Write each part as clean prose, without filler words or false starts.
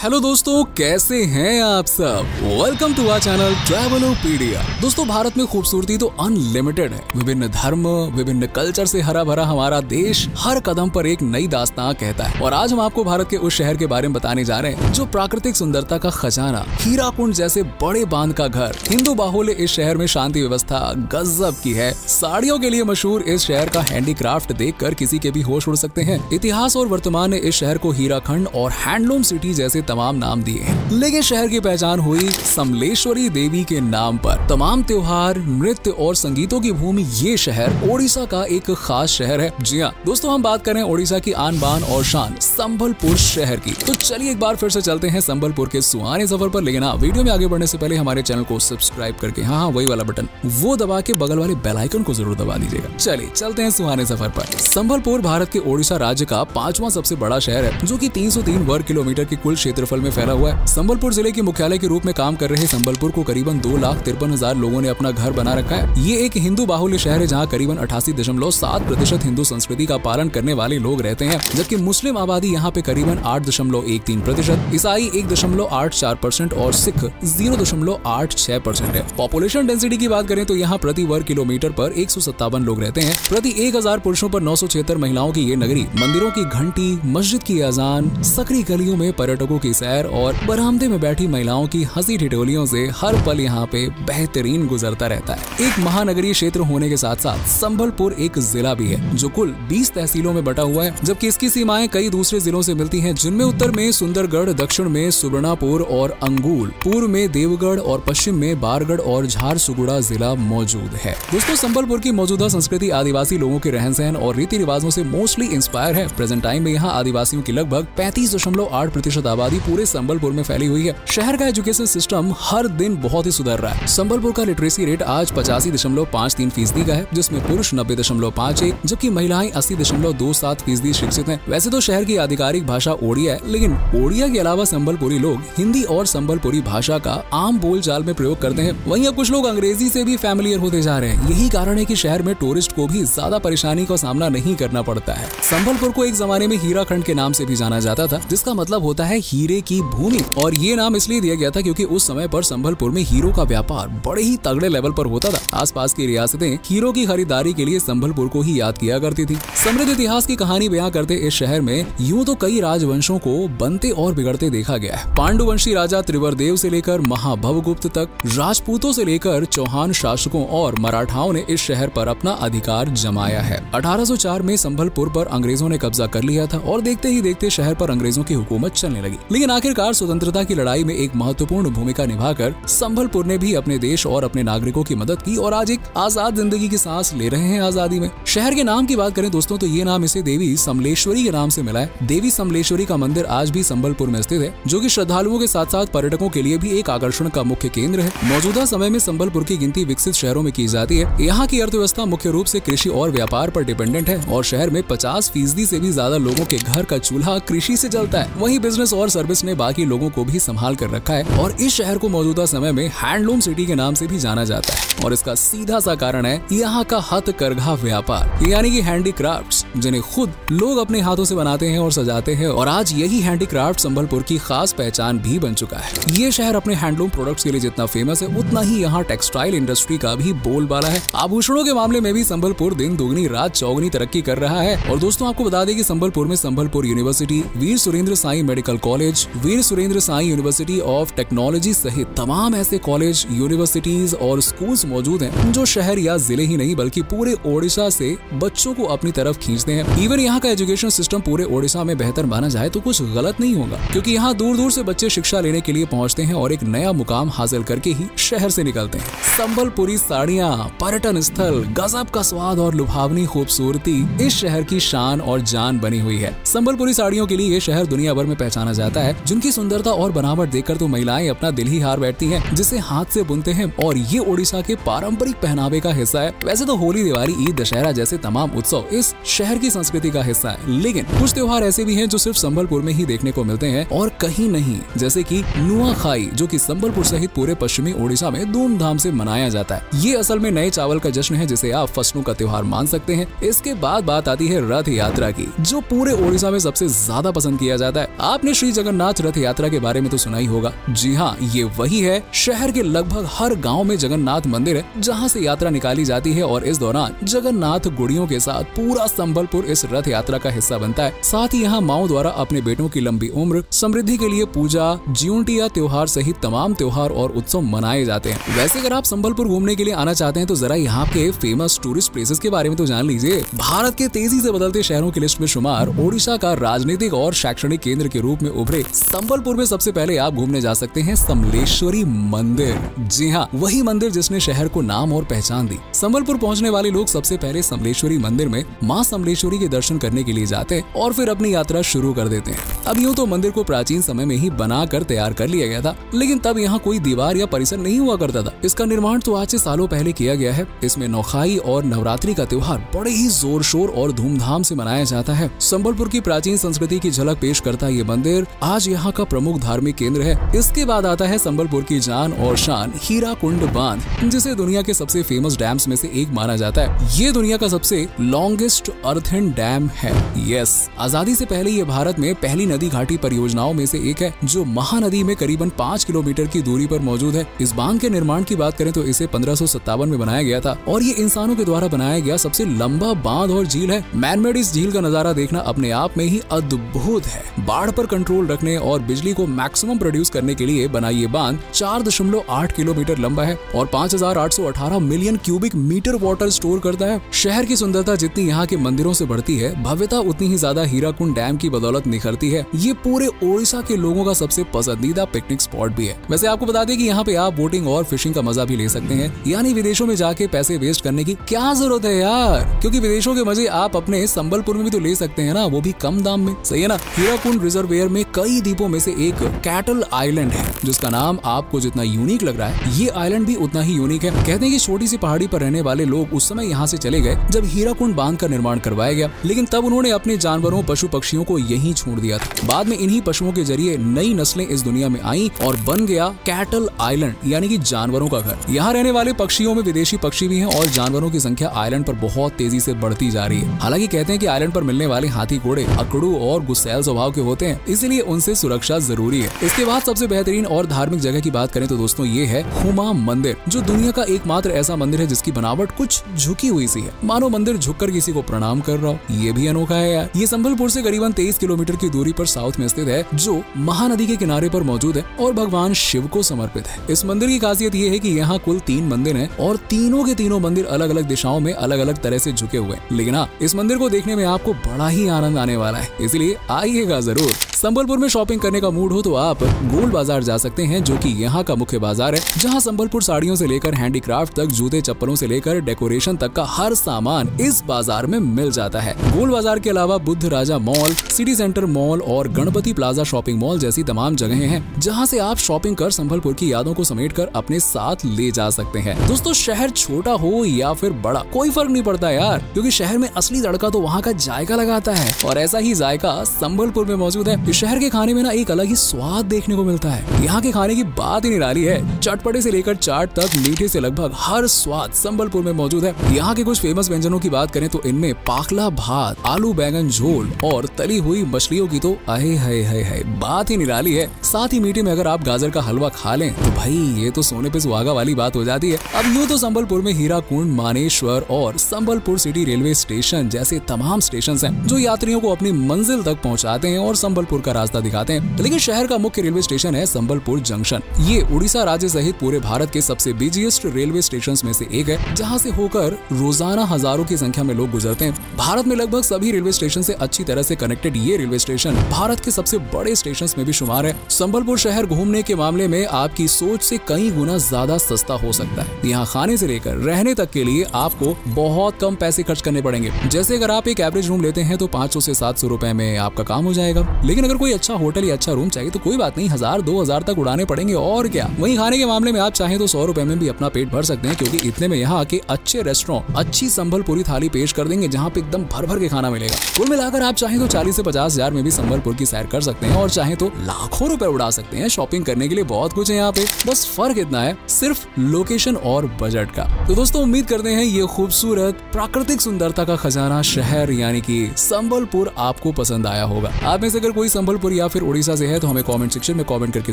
Hello दोस्तों, कैसे हैं आप सब। Welcome to our channel Travelopedia. दोस्तों, भारत में खूबसूरती तो अनलिमिटेड है। विभिन्न धर्म, विभिन्न कल्चर से हरा भरा हमारा देश हर कदम पर एक नई दास्तां कहता है। और आज हम आपको भारत के उस शहर के बारे में बताने जा रहे हैं जो प्राकृतिक सुंदरता का खजाना, हीराकुंड जैसे बड़े बांध का घर, हिंदू बाहुल्य इस शहर में शांति व्यवस्था गजब की है। साड़ियों के लिए मशहूर इस शहर का हैंडीक्राफ्ट देखकर किसी के भी होश उड़ सकते हैं। इतिहास और वर्तमान ने इस शहर को हीराखंड और हैंडलूम सिटी जैसे तमाम नाम दिए हैं, लेकिन शहर की पहचान हुई समलेश्वरी देवी के नाम पर। तमाम त्योहार, नृत्य और संगीतों की भूमि ये शहर ओडिशा का एक खास शहर है। जी हाँ दोस्तों, हम बात करें ओडिशा की आन बान और शान संबलपुर शहर की। तो चलिए एक बार फिर से चलते हैं संबलपुर के सुहाने सफर पर। लेकिन वीडियो में आगे बढ़ने से पहले हमारे चैनल को सब्सक्राइब करके हाँ वही वाला बटन वो दबा के बगल वाले बेल आइकन को जरूर दबा दीजिएगा। चलिए चलते हैं सुहाने सफर पर। संबलपुर भारत के ओडिशा राज्य का 5वां सबसे बड़ा शहर है, जो कि 303 वर्ग किलोमीटर के कुल क्षेत्रफल में फैला हुआ है। संबलपुर जिले के मुख्यालय के रूप में काम कर रहे संबलपुर को करीबन 2,53,000 लोगों ने अपना घर बना रखा है। ये एक हिंदू बाहुल्य शहर है, जहाँ करीबन 88.7% हिंदू संस्कृति का पालन करने वाले लोग रहते हैं, जबकि मुस्लिम आबादी यहाँ पे करीबन 8.13%, ईसाई 1.84% और सिख 0.86% है। पॉपुलेशन डेंसिटी की बात करें तो यहाँ प्रति वर्ग किलोमीटर पर 157 लोग रहते हैं। प्रति 1000 पुरुषों पर 976 महिलाओं की ये नगरी मंदिरों की घंटी, मस्जिद की अजान, सकरी गलियों में पर्यटकों की सैर और बरामदे में बैठी महिलाओं की हंसी ठिठोलियों से हर पल यहाँ पे बेहतरीन गुजरता रहता है। एक महानगरीय क्षेत्र होने के साथ साथ संबलपुर एक जिला भी है, जो कुल 20 तहसीलों में बटा हुआ है, जबकि इसकी सीमाएं कई दूसरे जिलों से मिलती हैं, जिनमें उत्तर में सुंदरगढ़, दक्षिण में सुवर्णापुर और अंगुल, पूर्व में देवगढ़ और पश्चिम में बारगढ़ और झारसुगुड़ा जिला मौजूद है। दोस्तों, संबलपुर की मौजूदा संस्कृति आदिवासी लोगों के रहन सहन और रीति रिवाजों से मोस्टली इंस्पायर है। प्रेजेंट टाइम में यहाँ आदिवासियों की लगभग 35.8% आबादी पूरे संबलपुर में फैली हुई है। शहर का एजुकेशन सिस्टम हर दिन बहुत ही सुधर रहा है। संबलपुर का लिटरेसी रेट आज 85.53% का है, जिसमें पुरुष 90.51, जबकि महिलाएं 80.27% शिक्षित हैं। वैसे तो शहर की आधिकारिक भाषा ओडिया है, लेकिन ओडिया के अलावा संबलपुरी लोग हिंदी और संबलपुरी भाषा का आम बोलचाल में प्रयोग करते हैं। वहीं अब कुछ लोग अंग्रेजी से भी फैमिलियर होते जा रहे हैं। यही कारण है कि शहर में टूरिस्ट को भी ज्यादा परेशानी का सामना नहीं करना पड़ता है। संबलपुर को एक जमाने में हीराखंड के नाम से भी जाना जाता था, जिसका मतलब होता है हीरे की भूमि। और ये नाम इसलिए दिया गया था क्योंकि उस समय पर संबलपुर में हीरो का व्यापार बड़े ही तगड़े लेवल पर होता था। आसपास की रियासतें हीरो की खरीदारी के लिए संबलपुर को ही याद किया करती थी। समृद्ध इतिहास की कहानी बयां करते इस शहर में यूं तो कई राजवंशों को बनते और बिगड़ते देखा गया है। पांडुवंशी राजा त्रिवरदेव से लेकर महाभवगुप्त तक, राजपूतों से लेकर चौहान शासकों और मराठाओं ने इस शहर पर अपना अधिकार जमाया है। 1804 में संबलपुर पर अंग्रेजों ने कब्जा कर लिया था और देखते ही देखते शहर पर अंग्रेजों की हुकूमत चलने लगी। लेकिन आखिरकार स्वतंत्रता की लड़ाई में एक महत्वपूर्ण भूमिका निभाकर संबलपुर ने भी अपने देश और अपने नागरिकों की मदद की और आज एक आजाद जिंदगी की सांस ले रहे हैं आजादी में। शहर के नाम की बात करें दोस्तों, तो ये नाम इसे देवी समलेश्वरी के नाम से मिला है। देवी समलेश्वरी का मंदिर आज भी संबलपुर में स्थित है, जो कि श्रद्धालुओं के साथ साथ पर्यटकों के लिए भी एक आकर्षण का मुख्य केंद्र है। मौजूदा समय में संबलपुर की गिनती विकसित शहरों में की जाती है। यहाँ की अर्थव्यवस्था मुख्य रूप से कृषि और व्यापार पर डिपेंडेंट है और शहर में 50% से भी ज्यादा लोगों के घर का चूल्हा कृषि से जलता है। वहीं बिजनेस और सर्विस ने बाकी लोगों को भी संभाल कर रखा है और इस शहर को मौजूदा समय में हैंडलूम सिटी के नाम से भी जाना जाता है। और इसका सीधा सा कारण है यहाँ का हथकरघा व्यापार, यानी कि हैंडीक्राफ्ट्स, जिन्हें खुद लोग अपने हाथों से बनाते हैं और सजाते हैं। और आज यही हैंडीक्राफ्ट संबलपुर की खास पहचान भी बन चुका है। ये शहर अपने हैंडलूम प्रोडक्ट्स के लिए जितना फेमस है, उतना ही यहाँ टेक्सटाइल इंडस्ट्री का भी बोलबाला है। आभूषणों के मामले में भी संबलपुर दिन दुगनी रात चौगनी तरक्की कर रहा है। और दोस्तों, आपको बता दें कि संबलपुर में Sambalpur university, Veer Surendra Sai medical college, Veer Surendra Sai university of technology सहित तमाम ऐसे कॉलेज, यूनिवर्सिटीज और स्कूल्स मौजूद हैं, जो शहर या जिले ही नहीं बल्कि पूरे ओडिशा से बच्चों को अपनी तरफ खींचते हैं। इवन यहाँ का एजुकेशन सिस्टम पूरे ओडिशा में बेहतर माना जाए तो कुछ गलत नहीं होगा, क्योंकि यहाँ दूर दूर से बच्चे शिक्षा लेने के लिए पहुँचते हैं और एक नया मुकाम हासिल करके ही शहर से निकलते हैं। संबलपुरी साड़ियाँ, पर्यटन स्थल, गजब का स्वाद और लुभावनी खूबसूरती इस शहर की शान और जान बनी हुई है। संबलपुरी साड़ियों के लिए ये शहर दुनिया भर में पहचाना जाता है, जिनकी सुंदरता और बनावट देखकर तो महिलाएं अपना दिल ही हार बैठती हैं, जिसे हाथ से बुनते हैं। और ये ओडिशा के पारंपरिक पहनावे का हिस्सा है। वैसे तो होली, दिवाली, ईद, दशहरा जैसे तमाम उत्सव इस शहर की संस्कृति का हिस्सा है, लेकिन कुछ त्योहार ऐसे भी हैं जो सिर्फ संबलपुर में ही देखने को मिलते हैं और कहीं नहीं, जैसे कि नुआखाई, जो कि संबलपुर सहित पूरे पश्चिमी ओडिशा में धूमधाम से मनाया जाता है। ये असल में नए चावल का जश्न है जिसे आप फसलों का त्योहार मान सकते हैं। इसके बाद बात आती है रथ यात्रा की, जो पूरे ओडिशा में सबसे ज्यादा पसंद किया जाता है। आपने श्री जगन्नाथ रथ यात्रा के बारे में तो सुना ही होगा। जी हाँ, ये वही है। शहर के लगभग हर गाँव में जगन्नाथ मंदिर है जहाँ से यात्रा निकाली जाती है और इस दौरान जगन्नाथ गुड़ियों के साथ पूरा संबलपुर इस रथ यात्रा का हिस्सा बनता है। साथ ही यहाँ माओ द्वारा अपने बेटों की लंबी उम्र, समृद्धि के लिए पूजा, ज्यूंटिया त्योहार सहित तमाम त्योहार और उत्सव मनाए जाते हैं। वैसे अगर आप संबलपुर घूमने के लिए आना चाहते हैं तो जरा यहाँ के फेमस टूरिस्ट प्लेसेस के बारे में तो जान लीजिए। भारत के तेजी से बदलते शहरों की लिस्ट में शुमार ओडिशा का राजनीतिक और शैक्षणिक केंद्र के रूप में उभरे संबलपुर में सबसे पहले आप घूमने जा सकते हैं समलेश्वरी मंदिर। जी हाँ, वही मंदिर जिसने शहर को नाम और पहचान दी। संबलपुर पहुँचने वाले लोग सबसे पहले समलेश्वरी मंदिर में माँ समलेश्वरी के दर्शन करने के लिए जाते हैं और फिर अपनी यात्रा शुरू कर देते हैं। अब यूँ तो मंदिर को प्राचीन समय में ही बनाकर तैयार कर लिया गया था, लेकिन तब यहाँ कोई दीवार या परिसर नहीं हुआ करता था। इसका निर्माण तो आज से सालों पहले किया गया है। इसमें नौखाई और नवरात्रि का त्योहार बड़े ही जोर शोर और धूमधाम से मनाया जाता है। संबलपुर की प्राचीन संस्कृति की झलक पेश करता है ये मंदिर आज यहाँ का प्रमुख धार्मिक केंद्र है। इसके बाद आता है संबलपुर की जान और शान हीराकुंड बांध, जिसे दुनिया के सबसे फेमस डैम्स में से एक माना जाता है। ये दुनिया का सबसे लॉन्गेस्ट अर्थन डैम है। यस, आजादी से पहले ये भारत में पहली नदी घाटी परियोजनाओं में से एक है, जो महानदी में करीबन 5 किलोमीटर की दूरी पर मौजूद है। इस बांध के निर्माण की बात करें तो इसे 1557 में बनाया गया था और ये इंसानों के द्वारा बनाया गया सबसे लंबा बांध और झील है। मैनमेड इस झील का नजारा देखना अपने आप में ही अद्भुत है। बाढ़ पर कंट्रोल रखने और बिजली को मैक्सिमम प्रोड्यूस करने के लिए बना ये बांध 4.8 किलोमीटर लंबा है और 5818 million cubic metre water store करता है। शहर की सुंदरता जितनी यहाँ के मंदिरों से बढ़ती है, भव्यता उतनी ही ज्यादा हीराकुंड डैम की बदौलत निखरती है। ये पूरे ओडिशा के लोगों का सबसे पसंदीदा पिकनिक स्पॉट भी है। वैसे आपको बता दें कि यहाँ पे आप बोटिंग और फिशिंग का मजा भी ले सकते हैं, यानी विदेशों में जाके पैसे वेस्ट करने की क्या जरूरत है यार, क्योंकि विदेशों के मजे आप अपने संबलपुर में भी तो ले सकते हैं ना, वो भी कम दाम में। सही है ना। हीराकुंड रिजर्वेयर में कई द्वीपों में से एक कैटल आइलैंड है, जिसका नाम आपको जितना यूनिक लग रहा है, ये आइलैंड भी उतना ही यूनिक है। कहते हैं कि छोटी सी पहाड़ी पर रहने वाले लोग उस समय यहाँ से चले गए जब हीराकुंड बांध का निर्माण करवाया गया, लेकिन तब उन्होंने अपने जानवरों, पशु पक्षियों को यहीं छोड़ दिया था। बाद में इन्हीं पशुओं के जरिए नई नस्लें इस दुनिया में आई और बन गया कैटल आइलैंड, यानी कि जानवरों का घर। यहाँ रहने वाले पक्षियों में विदेशी पक्षी भी हैं और जानवरों की संख्या आइलैंड पर बहुत तेजी से बढ़ती जा रही है। हालांकि कहते हैं कि आइलैंड पर मिलने वाले हाथी घोड़े अकड़ू और गुस्सैल स्वभाव के होते हैं, इसलिए उनसे सुरक्षा जरूरी है। इसके बाद सबसे बेहतरीन और धार्मिक जगह की बात करें तो दोस्तों ये है हुमा मंदिर, जो दुनिया का एकमात्र ऐसा मंदिर है जिसकी बनावट कुछ झुकी हुई सी है, मानो मंदिर झुककर किसी को प्रणाम कर रहा हो। ये भी अनोखा है यार। ये संबलपुर से करीबन 23 किलोमीटर की दूरी पर साउथ में स्थित है, जो महानदी के किनारे पर मौजूद है और भगवान शिव को समर्पित है। इस मंदिर की खासियत ये है कि यहाँ कुल 3 मंदिर हैं और तीनों के तीनों मंदिर अलग अलग दिशाओं में अलग अलग तरह से झुके हुए हैं। लेकिन हाँ, इस मंदिर को देखने में आपको बड़ा ही आनंद आने वाला है, इसलिए आइएगा जरूर। संबलपुर में शॉपिंग करने का मूड हो तो आप गोल्ड बाजार जा सकते हैं, जो कि यहाँ का मुख्य बाजार है, जहाँ संबलपुर साड़ियों से लेकर हैंडीक्राफ्ट तक, जूते चप्पलों से लेकर डेकोरेशन तक का हर सामान इस बाजार में मिल जाता है। गोल्ड बाजार के अलावा बुद्ध राजा मॉल, सिटी सेंटर मॉल और गणपति प्लाजा शॉपिंग मॉल जैसी तमाम जगहें हैं, जहाँ से आप शॉपिंग कर संबलपुर की यादों को समेटकर अपने साथ ले जा सकते हैं। दोस्तों, शहर छोटा हो या फिर बड़ा, कोई फर्क नहीं पड़ता यार, क्योंकि शहर में असली तड़का तो वहाँ का जायका लगाता है और ऐसा ही जायका संबलपुर में मौजूद है। इस शहर के खाने में ना एक अलग ही स्वाद देखने को मिलता है। यहाँ के खाने की बात ही निराली है। चटपटे से लेकर चाट तक, मीठे से लगभग हर स्वाद संबलपुर में मौजूद है। यहाँ के कुछ फेमस व्यंजनों की बात करें तो इनमें पाकला भात, आलू बैंगन झोल और तली हुई मछलियों की तो है बात ही निराली है। साथ ही मीठे में अगर आप गाजर का हलवा खा लें तो भाई ये तो सोने पे सुहागा वाली बात हो जाती है। अब यूँ तो संबलपुर में हीराकुंड, मानेश्वर और संबलपुर सिटी रेलवे स्टेशन जैसे तमाम स्टेशन हैं, जो यात्रियों को अपनी मंजिल तक पहुँचाते हैं और संबलपुर का रास्ता दिखाते हैं। लेकिन शहर का मुख्य रेलवे स्टेशन है संबलपुर जंक्शन। ये उड़ीसा राज्य सहित पूरे भारत के सबसे बिजीएस्ट रेलवे स्टेशन में से एक है, जहाँ से होकर रोजाना हजारों की संख्या में लोग गुजरते हैं। भारत में लगभग सभी रेलवे स्टेशन से अच्छी तरह से कनेक्टेड ये रेलवे स्टेशन भारत के सबसे बड़े स्टेशन में भी शुमार है। संबलपुर शहर घूमने के मामले में आपकी सोच से कई गुना ज्यादा सस्ता हो सकता है। यहाँ खाने से लेकर रहने तक के लिए आपको बहुत कम पैसे खर्च करने पड़ेंगे। जैसे अगर आप एक एवरेज रूम लेते हैं तो 500 से 700 रुपए में आपका काम हो जाएगा। लेकिन अगर कोई अच्छा होटल या अच्छा रूम चाहिए तो कोई बात नहीं, 1000-2000 तक उड़ाने पड़ेंगे और क्या। वहीं खाने के मामले में आप चाहें तो 100 रुपए में भी अपना पेट भर सकते हैं, क्योंकि इतने में यहाँ आके अच्छे रेस्टोरेंट अच्छी संबलपुरी थाली पेश कर देंगे, जहाँ पे एकदम भर भर के खाना मिलेगा। कुल मिलाकर आप चाहें तो 40 से 50 हजार में भी संबलपुर की सैर कर सकते हैं और चाहे तो लाखों रुपए उड़ा सकते हैं। शॉपिंग करने के लिए बहुत कुछ है यहाँ पे, बस फर्क इतना है सिर्फ लोकेशन और बजट का। तो दोस्तों उम्मीद करते हैं ये खूबसूरत प्राकृतिक सुंदरता का खजाना शहर यानी कि संबलपुर आपको पसंद आया होगा। आप में से अगर कोई संबलपुर या फिर उड़ीसा से है तो हमें कमेंट सेक्शन में कमेंट करके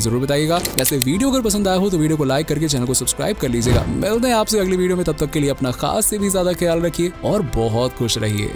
जरूर बताइएगा। वैसे वीडियो अगर पसंद आया हो तो वीडियो को लाइक करके चैनल को सब्सक्राइब कर लीजिएगा। मिलते हैं आपसे अगली वीडियो में, तब तक के लिए अपना खास से भी ज्यादा ख्याल रखिए और बहुत खुश रहिए।